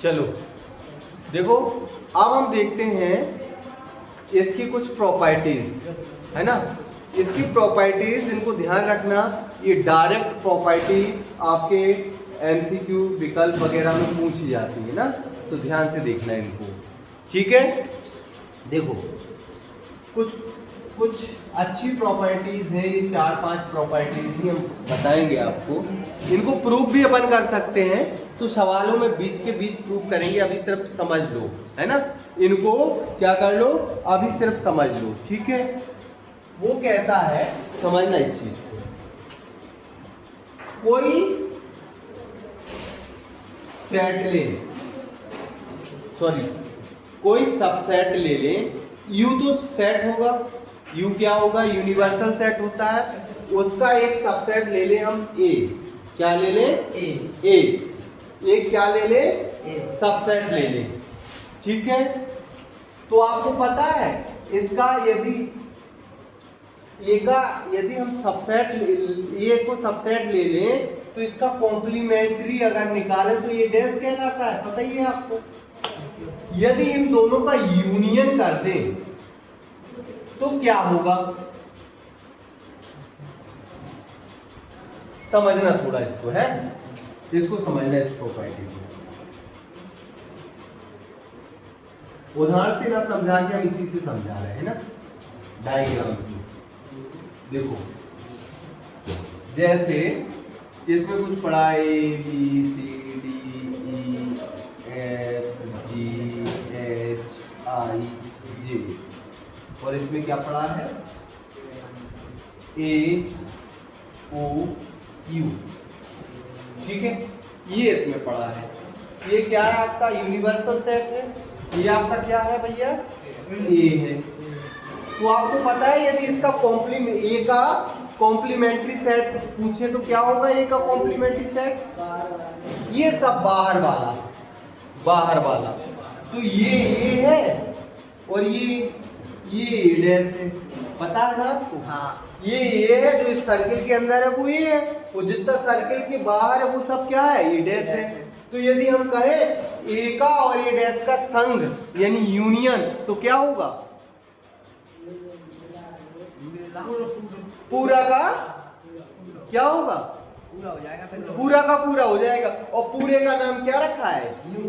चलो देखो, अब हम देखते हैं इसकी कुछ प्रॉपर्टीज, है ना। इसकी प्रॉपर्टीज, इनको ध्यान रखना, ये डायरेक्ट प्रॉपर्टी आपके एमसीक्यू विकल्प वगैरह में पूछी जाती है ना, तो ध्यान से देखना इनको, ठीक है। देखो कुछ अच्छी प्रॉपर्टीज है, ये 4-5 प्रॉपर्टीज ही हम बताएंगे आपको। इनको प्रूफ भी अपन कर सकते हैं, तो सवालों में बीच के बीच प्रूफ करेंगे, अभी सिर्फ समझ लो, है ना। इनको क्या कर लो, अभी सिर्फ समझ लो, ठीक है। वो कहता है, समझना इस चीज को, कोई सेट ले, सॉरी कोई सबसेट ले ले, यू तो सेट होगा, यू क्या होगा, यूनिवर्सल सेट होता है, उसका एक सबसेट ले ले हम ए, क्या ले ले, ए क्या ले ले, सबसेट ले ले, ठीक है। तो आपको पता है इसका, यदि हम सबसेट ए को सबसेट ले लें, तो इसका कॉम्प्लीमेंट्री अगर निकाले तो ये डैश कहलाता है, पता ही है आपको। यदि इन दोनों का यूनियन कर दें तो क्या होगा, समझना थोड़ा इसको, है इसको समझना, इस प्रॉपर्टी को। उदाहरण से ना समझा के हम इसी से समझा रहे हैं ना, डायग्राम से। देखो जैसे इसमें कुछ पढ़ा है ABCDEFGHIJ, और इसमें क्या पढ़ा है AOU, ठीक है। ये इसमें पढ़ा है, ये क्या है आपका यूनिवर्सल सेट है, ये आपका क्या है भैया, ए है। तो आपको पता है यदि इसका ए का कॉम्प्लीमेंट्री सेट पूछे तो क्या होगा, ए का कॉम्प्लीमेंट्री सेट, ये सब बाहर वाला, तो ये ए है और ये डैश है, पता है ना आपको। हाँ, ये ए है, जो इस सर्किल के अंदर है वो ए है, वो जितना सर्किल के बाहर है वो सब क्या है, ये डैश है। तो यदि हम कहें ए का और ये डैश का संग यानी यूनियन, तो क्या होगा, पूरा का क्या होगा, पूरा हो जाएगा, पूरा का पूरा हो जाएगा। और पूरे का नाम क्या रखा है, यू।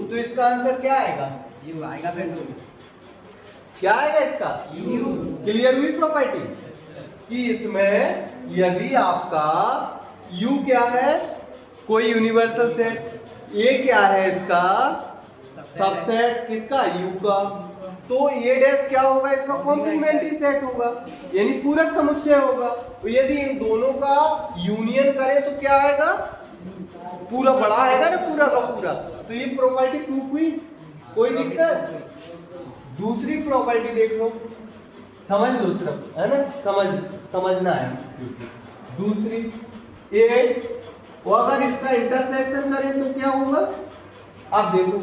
तो इसका आंसर क्या आएगा, यू आएगा। क्या आएगा इसका, यू। क्लियर हुई प्रॉपर्टी कि इसमें यदि आपका यू क्या है, कोई यूनिवर्सल सेट, ये क्या है इसका सबसेट, किसका, यू का, तो ये डैश क्या होगा, इसका कॉम्प्लीमेंट्री सेट होगा, यानी पूरक समुच्चय होगा। तो यदि इन दोनों का यूनियन करें तो क्या आएगा, पूरा बड़ा आएगा ना, पूरा का पूरा। तो ये प्रॉपर्टी प्रूफ हुई, कोई दिक्कत। दूसरी प्रॉपर्टी देख लो, समझ लो सिर्फ, है ना, समझना है। दूसरी ए, और अगर इसका इंटरसेक्शन करें तो क्या होगा, अब देखो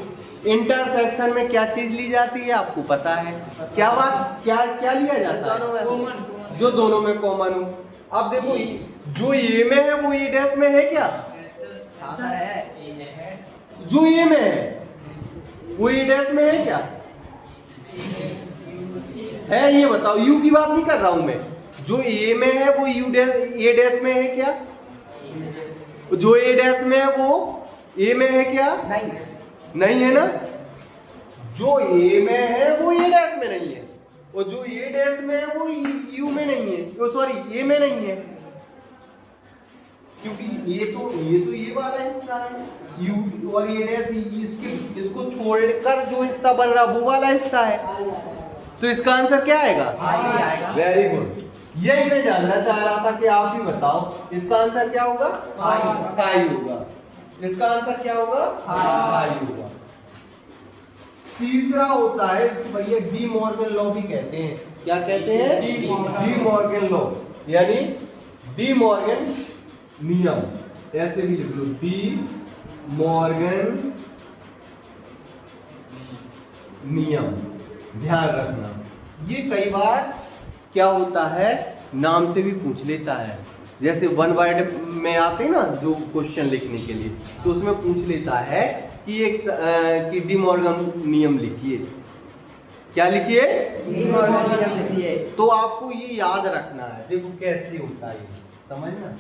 इंटरसेक्शन में क्या चीज ली जाती है आपको पता है, क्या बात, क्या लिया जाता है, जो दोनों में कॉमन हो। अब देखो जो ये में है वो ये डैश में है क्या, जो ये में है वो ये डैश में है क्या, है, ये बताओ। यू की बात नहीं कर रहा हूं मैं, जो ए में है वो यू डैश ए डैश में है क्या, जो ए डैश में है वो ए में है क्या, नहीं है ना। जो ए में है वो ए डैश में नहीं है, और जो ए डैश में है वो यू में नहीं है, सॉरी ए में नहीं है, क्योंकि ये तो ये वाला हिस्सा है यू, और ये डैश इसको छोड़कर जो हिस्सा बन रहा वो वाला हिस्सा है। तो इसका आंसर क्या आएगा, वेरी गुड। यही मैं जानना चाह रहा था कि आप ही बताओ, इसका आंसर क्या होगा, हाई होगा। इसका आंसर क्या होगा, हाई होगा। तीसरा होता है भैया डी मॉर्गन लॉ भी कहते हैं, क्या कहते हैं, डी मॉर्गन लॉ, यानी डी मॉर्गन नियम, ऐसे भी लिख लो, डी मॉर्गन नियम। ध्यान रखना, ये कई बार क्या होता है नाम से भी पूछ लेता है, जैसे वन वर्ड में आते ना जो क्वेश्चन लिखने के लिए, तो उसमें पूछ लेता है कि कि डी मॉर्गन नियम लिखिए। क्या लिखिए? डी मॉर्गन नियम लिखिए। तो आपको ये याद रखना है। देखो कैसे होता है, समझना।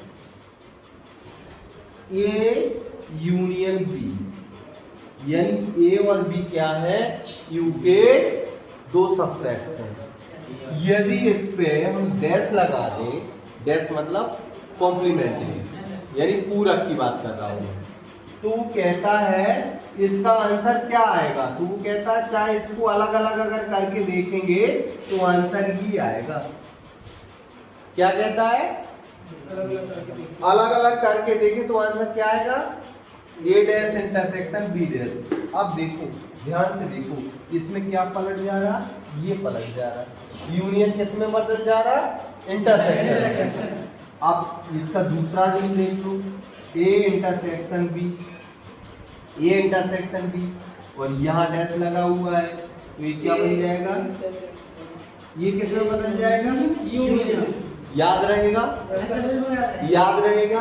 ए यूनियन बी, यानी ए और बी क्या है? यू के दो सबसेट्स हैं। यदि इस पे हम डैश लगा दें, डैश मतलब कॉम्प्लीमेंट्री, यानी पूरक की बात कर रहा हूं, तो वो कहता है इसका आंसर क्या आएगा? तो वो कहता है चाहे इसको अलग अलग अगर करके देखेंगे तो आंसर ही आएगा। क्या कहता है? अलग अलग करके देखें तो आंसर क्या आएगा? ए डैश इंटरसेक्शन बी डैश। अब देखो, ध्यान से देखो, इसमें क्या पलट जा रहा? ये पलट जा रहा। यूनियन किस में बदल जा रहा? इंटरसेक्शन। अब इसका दूसरा रूल देख लो, A intersection B, A intersection B, और यहाँ डैश लगा हुआ है, तो ये क्या बन जाएगा? ये किस में बदल जाएगा? यूनियन। याद रहेगा? याद रहेगा?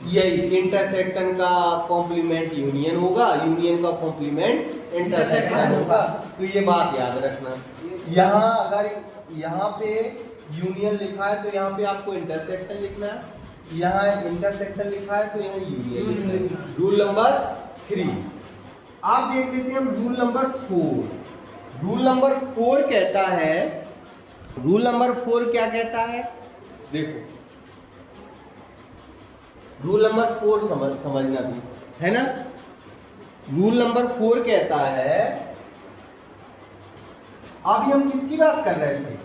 यही इंटरसेक्शन का कॉम्प्लीमेंट यूनियन होगा, यूनियन का कॉम्प्लीमेंट इंटरसेक्शन होगा। तो ये बात याद रखना। यहाँ अगर यहाँ पे यूनियन लिखा है तो यहाँ पे आपको इंटरसेक्शन लिखना है, यहाँ इंटरसेक्शन लिखा है तो यहाँ यूनियन लिखना है। Rule number 3। आप देख लेते हैं हम रूल नंबर 4। रूल नंबर 4 कहता है, रूल नंबर 4 क्या कहता है? देखो, रूल नंबर 4 समझना भी है ना। रूल नंबर 4 कहता है, अभी हम किसकी बात कर रहे थे?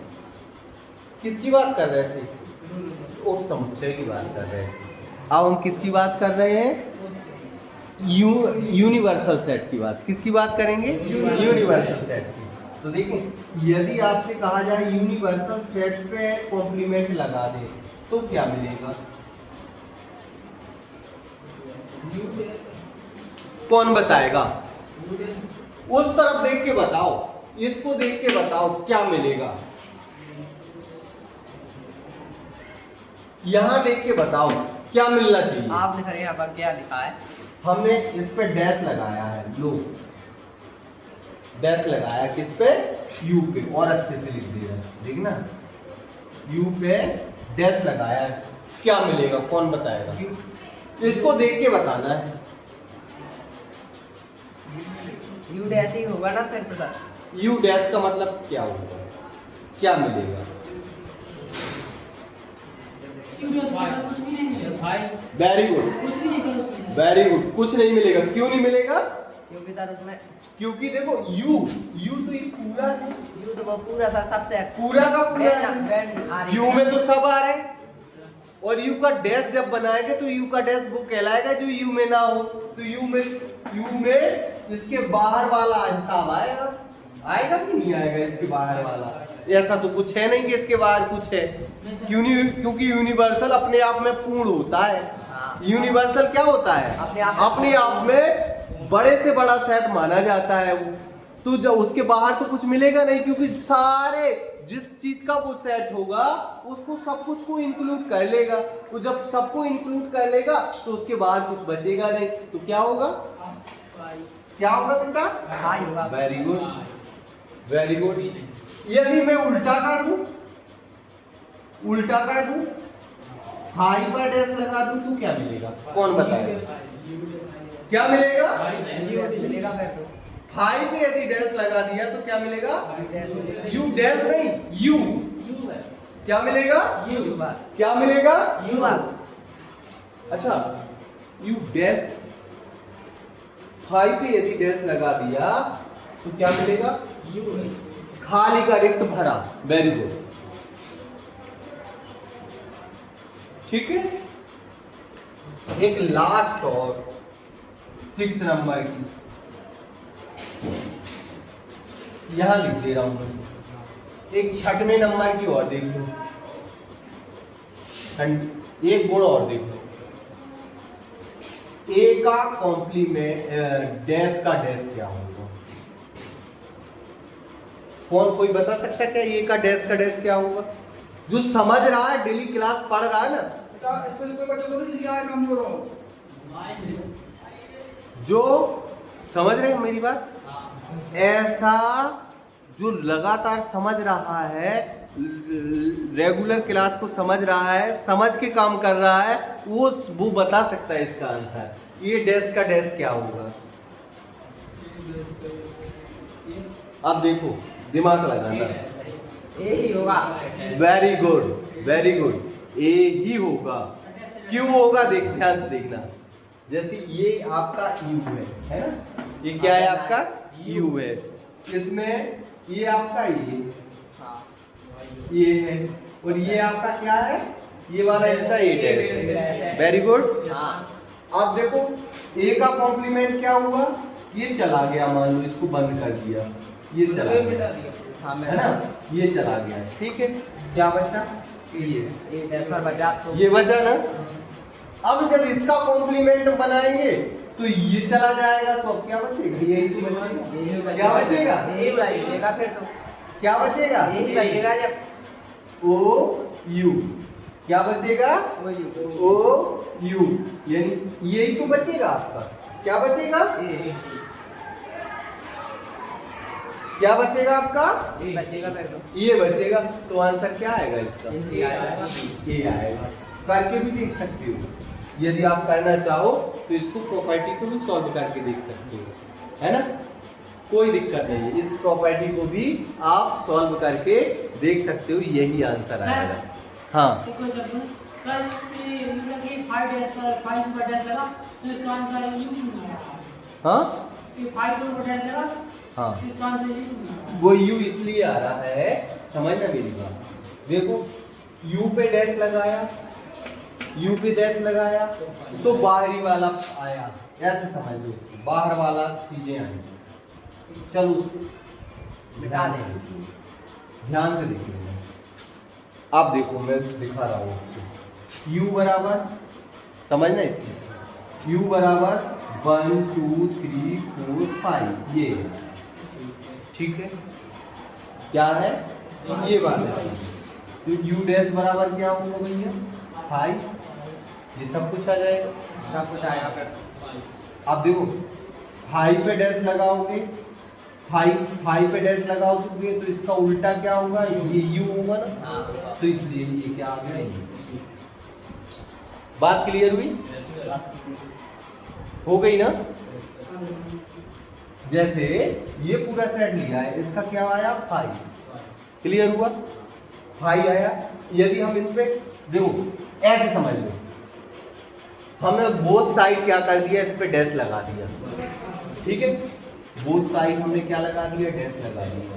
किसकी बात कर रहे थे? उप समुच्चय की बात कर रहे हैं। अब हम किसकी बात कर रहे हैं? यूनिवर्सल सेट की बात। किसकी बात करेंगे? यूनिवर्सल सेट की। तो देखो, यदि आपसे कहा जाए यूनिवर्सल सेट पे कॉम्प्लीमेंट लगा दे तो क्या मिलेगा? कौन बताएगा? उस तरफ देख के बताओ, इसको देख के बताओ क्या मिलेगा। यहां देख के बताओ क्या मिलना चाहिए। आपने सर यहाँ पर क्या लिखा है? हमने इस पे डैश लगाया है, लो डैश लगाया किस पे? यू पे, और अच्छे से लिख दिया, देखना यू पे डैश लगाया है। क्या मिलेगा? कौन बताएगा? इसको देख के बताना है। यू डैश ही होगा ना फिर तो सर। यू डैश का मतलब क्या होगा? क्या मिलेगा? Very good, very good. कुछ नहीं मिलेगा। क्यों नहीं मिलेगा? क्योंकि सर उसमें, क्योंकि देखो यू तो ये पूरा है, यू तो वो पूरा सर सबसे पूरा का पूरा है। यू में तो सब आ रहे, और यू का डैश जब बनाएंगे तो यू का डैश वो कहलाएगा जो यू में ना हो। तो यू में इसके बाहर वाला हिसाब आएगा, आएगा कि नहीं आएगा? इसके बाहर वाला ऐसा तो कुछ है नहीं कि इसके बाहर कुछ है। क्यों नहीं? क्योंकि यूनिवर्सल अपने आप में पूर्ण होता है। यूनिवर्सल क्या होता है? अपने आप में बड़े से बड़ा सेट माना जाता है वो। तो जब उसके बाहर तो कुछ मिलेगा नहीं, क्योंकि सारे जिस चीज का वो सेट होगा उसको सब कुछ को इंक्लूड कर लेगा। तो जब सबको इंक्लूड कर लेगा तो उसके बाहर कुछ बचेगा नहीं। तो क्या होगा? क्या होगा बेटा? हाई होगा। Very good, very good. यदि मैं उल्टा कर दूं, उल्टा कर दूं, हाई पर डैश लगा दूं तो क्या मिलेगा? कौन बताएगा? क्या मिलेगा? मिलेगा फिर तो। हाई पे यदि डैश लगा दिया तो क्या मिलेगा? यू डैश नहीं, यू। क्या मिलेगा? यू बात। क्या मिलेगा? यू बात। अच्छा, यू डैश, हाई पे यदि डैश लगा दिया तो क्या मिलेगा? खाली का रिक्त भरा। वेरी गुड, ठीक है। एक लास्ट और 6 नंबर की यहां लिख दे रहा हूं मैं। एक 6वें नंबर की और देख लो, एक गुण और देख लो। ए का कॉम्प्लीमेंट डैश का डैश क्या होगा? कौन कोई बता सकता है क्या ए का डैश क्या होगा? जो समझ रहा है, डेली क्लास पढ़ रहा है ना, क्या इस पे कोई बच्चा तो नहीं सीखा है कमजोर हो? जो समझ रहे हैं मेरी बात, ऐसा जो लगातार समझ रहा है, रेगुलर क्लास को समझ रहा है, समझ के काम कर रहा है, वो बता सकता है इसका आंसर। ये डैश का डैश क्या होगा? अब देखो, दिमाग लगाना। ए ही होगा। वेरी गुड, वेरी गुड, ए ही होगा। क्यों होगा? देख, ध्यान से देखना। जैसे ये आपका यू है ना? ये क्या है आपका? यू है। इसमें ये आपका ये है, और ये आपका क्या है? ये वाला हिस्सा ए डैश है। Very good. हाँ। अब देखो, ए का कॉम्प्लीमेंट क्या हुआ? ये चला गया, मान लो इसको बंद कर दिया, ये चला गया, हाँ, है ना? ये चला गया, ठीक है। क्या बचा? ये डैश पर बचा तो ये बचा ना। अब जब इसका कॉम्प्लीमेंट बनाएंगे तो ये चला जाएगा, तो अब क्या बचेगा? यही तो बचेगा। क्या बचेगा? यही बचेगा फिर तो। क्या बचेगा? यही बचेगा जब ओ यू। क्या बचेगा? वो ओ यू, यानी यही तो बचेगा आपका। क्या बचेगा? क्या बचेगा आपका? ये बचेगा फिर तो। ये बचेगा। तो आंसर क्या आएगा इसका? ये आएगा। ये आएगा। करके भी देख सकते हो, यदि आप करना चाहो तो इसको प्रॉपर्टी को भी सॉल्व करके देख सकते हो, है ना? कोई दिक्कत नहीं है, इस प्रॉपर्टी को भी आप सॉल्व करके देख सकते हो, यही आंसर आएगा। हाँ, सर ये मतलब कि 5 डैश पर 5 पर डैश लगा तो इसका आंसर यू नहीं आया। हाँ, ये 5 पर डैश लगा हाँ, तो इसका आंसर यू नहीं आया। वो यू इसलिए आ रहा है, समझना मेरी बात। देखो, यू पे डैश लगाया, यू पे डैश लगाया तो बाहरी वाला आया, ऐसे समझ लो, बाहर वाला चीजें आई। चलो उसको मिटा दे। ध्यान से देखिए। आप देखो, मैं दिखा रहा हूँ आपको। u बराबर, समझना इस चीज, u बराबर 1 2 3 4 5, ये ठीक है। क्या है? ये बात है। तो u डैश बराबर क्या होगा भैया? 5। ये सब कुछ आ जाएगा, सब कुछ आएगा फिर। अब देखो, 5 पे डैश लगाओगे, 5 पे डैश लगाओगे तो इसका उल्टा क्या होगा? ये यू होगा ना, हाँ। तो इसलिए ये क्या आ गया? बात क्लियर हुई? हो गई ना? जैसे ये पूरा सेट लिया है, इसका क्या आया? 5। क्लियर हुआ? 5 आया। यदि हम इस पे देखो, ऐसे समझ लो, हमने बोथ साइड क्या कर दिया? इस पे डैश लगा दिया, ठीक है। बोथ साइड हमने क्या लगा दिया? डैश लगा दिया।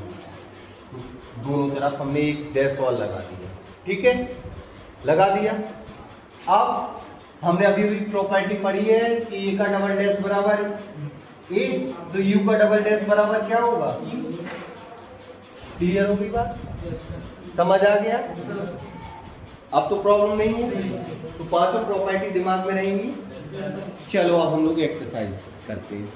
दोनों तरफ हमने एक डैश वॉल लगा दिया, ठीक है, लगा दिया। अब हमने अभी भी प्रॉपर्टी पढ़ी है कि ए का डबल डैश बराबर ए, तो यू का डबल डैश बराबर क्या होगा? क्लियर हो गई बात? समझ आ गया? अब तो प्रॉब्लम नहीं है, तो पांचों प्रॉपर्टी दिमाग में रहेंगी। चलो अब हम लोग एक्सरसाइज करते हैं।